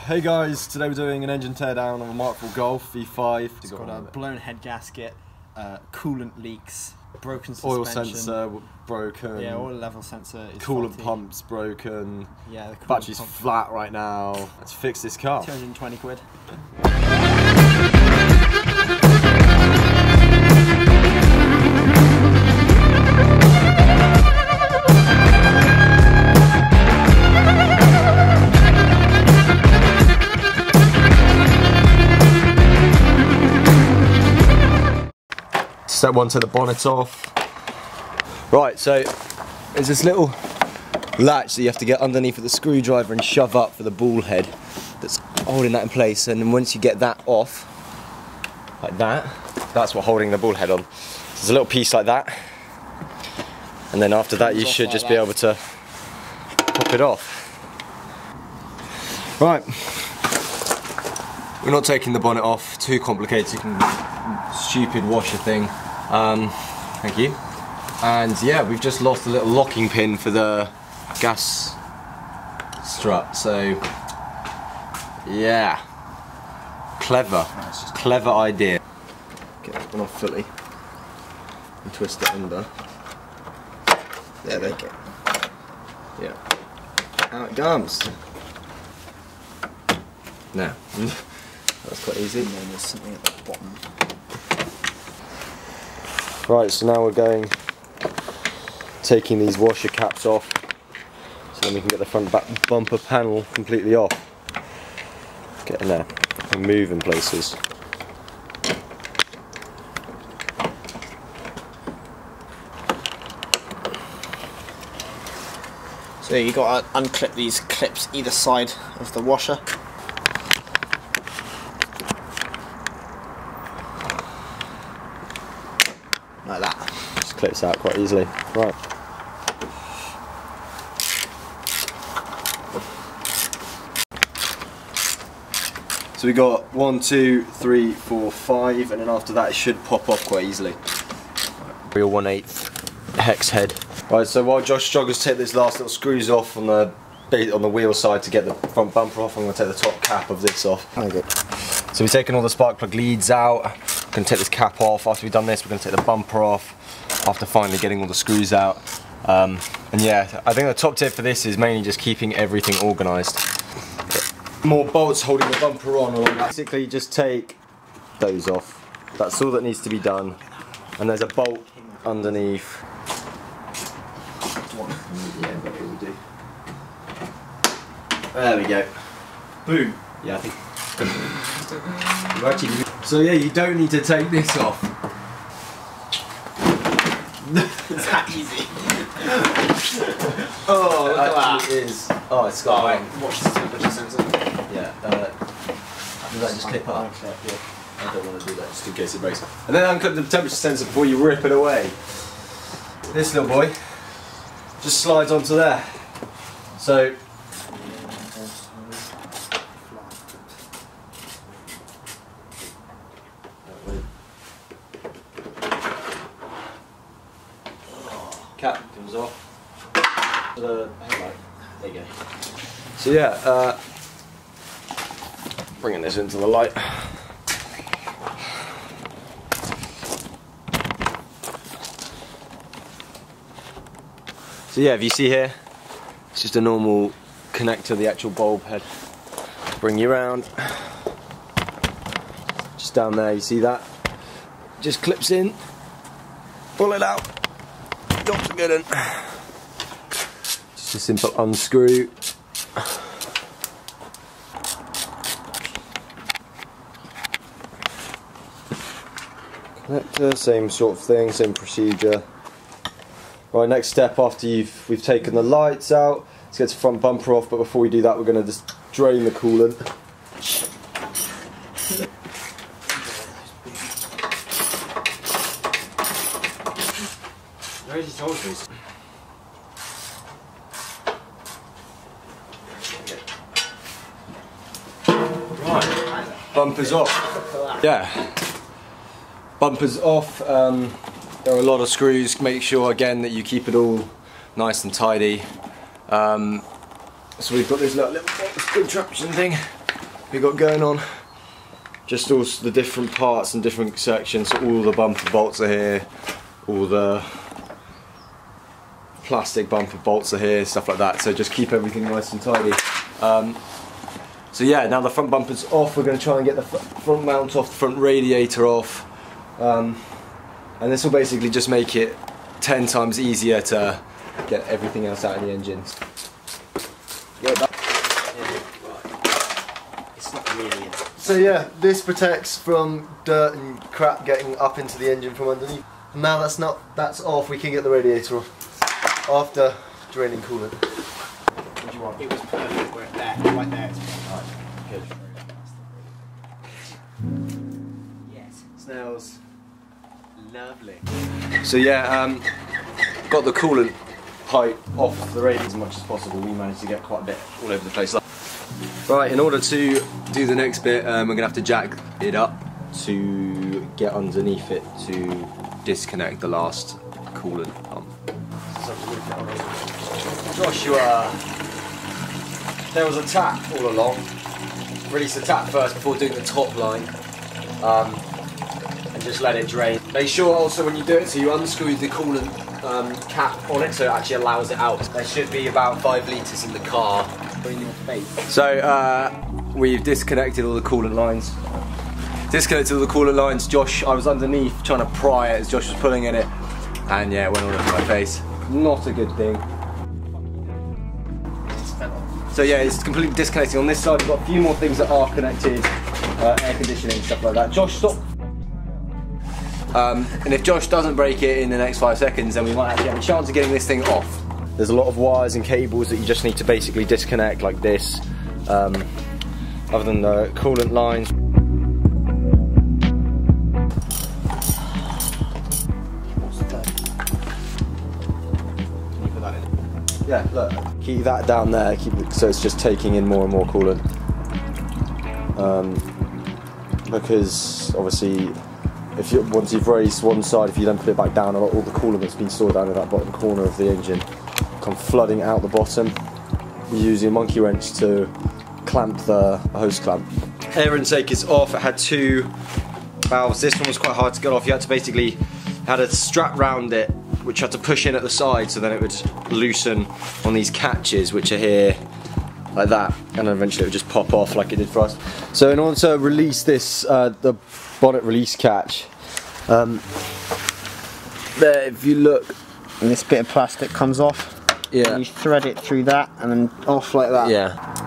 Hey guys, today we're doing an engine teardown of a Mark IV Golf V5. It's got a blown head gasket, coolant leaks, broken suspension. Oil sensor broken. Yeah, oil level sensor is coolant faulty. pump's broken. Yeah, the coolant battery's pump. flat right now. Let's fix this car. 220 quid. Step one, take the bonnet off. Right, so there's this little latch that you have to get underneath with the screwdriver and shove up for the ball head that's holding that in place, and then once you get that off, like that, that's what's holding the ball head on. So there's a little piece like that, and then after that you should just be able to pop it off. Right, we're not taking the bonnet off, too complicated, stupid washer thing. Thank you. And yeah, we've just lost a little locking pin for the gas strut, so yeah, clever idea. Get that one off fully and twist it under. There they go. Yeah, out it comes. Now, that's quite easy. And then there's something at the bottom. Right, so now we're taking these washer caps off, so then we can get the front bumper panel completely off. Get in there and move in places. So you got to unclip these clips either side of the washer. Like that. Just clips out quite easily. Right. So we got 1, 2, 3, 4, 5, and then after that it should pop off quite easily. Real 1/8 hex head. Right, so while Josh struggles to take this last little screws off on the wheel side to get the front bumper off, I'm going to take the top cap of this off. Okay. So we've taken all the spark plug leads out. We're going to take this cap off. After we've done this, we're going to take the bumper off after finally getting all the screws out. And yeah, I think the top tip for this is mainly just keeping everything organised. More bolts holding the bumper on. Basically just take those off. That's all that needs to be done. And there's a bolt underneath. Yeah, but it will do. There we go. Boom. Yeah, I think. So yeah, you don't need to take this off. It's that easy. Oh, look at that. It is. Oh, it's got Watch the temperature sensor. Yeah. Does that just clip up? Yeah. I don't want to do that just in case it breaks. And then unclip the temperature sensor before you rip it away. This little boy just slides onto there. So cap comes off. The headlight. There you go. So yeah, bringing this into the light. So yeah, if you see here, it's just a normal connect to the actual bulb head. Bring you around. Just down there, you see that? Just clips in. Pull it out. Got to get in. Just a simple unscrew. Connector, same sort of thing, same procedure. Right, next step after we've taken the lights out, let's get the front bumper off, but before we do that we're going to just drain the coolant. Where's his hoses? Right, bumpers off. Yeah, bumpers off. There are a lot of screws. Make sure again that you keep it all nice and tidy. So we've got this little contraption thing. we got going on. Just all the different parts and different sections. So all the bumper bolts are here, all the plastic bumper bolts are here, stuff like that. So just keep everything nice and tidy. So yeah, now the front bumper's off. We're going to try and get the front mount off, the front radiator off, and this will basically just make it 10 times easier to get everything else out of the engine. It's not really. So yeah, this protects from dirt and crap getting up into the engine from underneath. And now that's off, we can get the radiator off after draining coolant. What do you want? It was perfect right there. Right there. Right. Good. Yes. Snails. Lovely. So yeah, got the coolant pipe off the radiator as much as possible. We managed to get quite a bit all over the place. Right, in order to do the next bit, we're going to have to jack it up to get underneath it to disconnect the last coolant pump. Joshua, there was a tap all along. Release the tap first before doing the top line, and just let it drain. Make sure also when you do it, so you unscrew the coolant cap on it, so it actually allows it out. There should be about 5 litres in the car. So we've disconnected all the coolant lines. Josh, I was underneath trying to pry it as Josh was pulling in it, and yeah, it went all over my face. Not a good thing. So yeah, it's completely disconnecting. On this side we've got a few more things that are connected, air conditioning, stuff like that. Josh, stop! And if Josh doesn't break it in the next 5 seconds, then we might actually have a chance of getting this thing off. There's a lot of wires and cables that you just need to basically disconnect like this, other than the coolant lines. Yeah, look, keep that down there, keep it so it's just taking in more and more coolant. Because obviously, once you've raised one side, if you then put it back down, all the coolant that's been stored down in that bottom corner of the engine come flooding out the bottom. You're using a monkey wrench to clamp the hose clamp. Air intake is off. It had 2 valves. This one was quite hard to get off. You had to basically had a strap round it, which you had to push in at the side, so then it would loosen on these catches, which are here like that, and then eventually it would just pop off like it did for us. So in order to release this, the bonnet release catch, there, if you look, And this bit of plastic comes off. yeah, And you thread it through that and then off like that. yeah.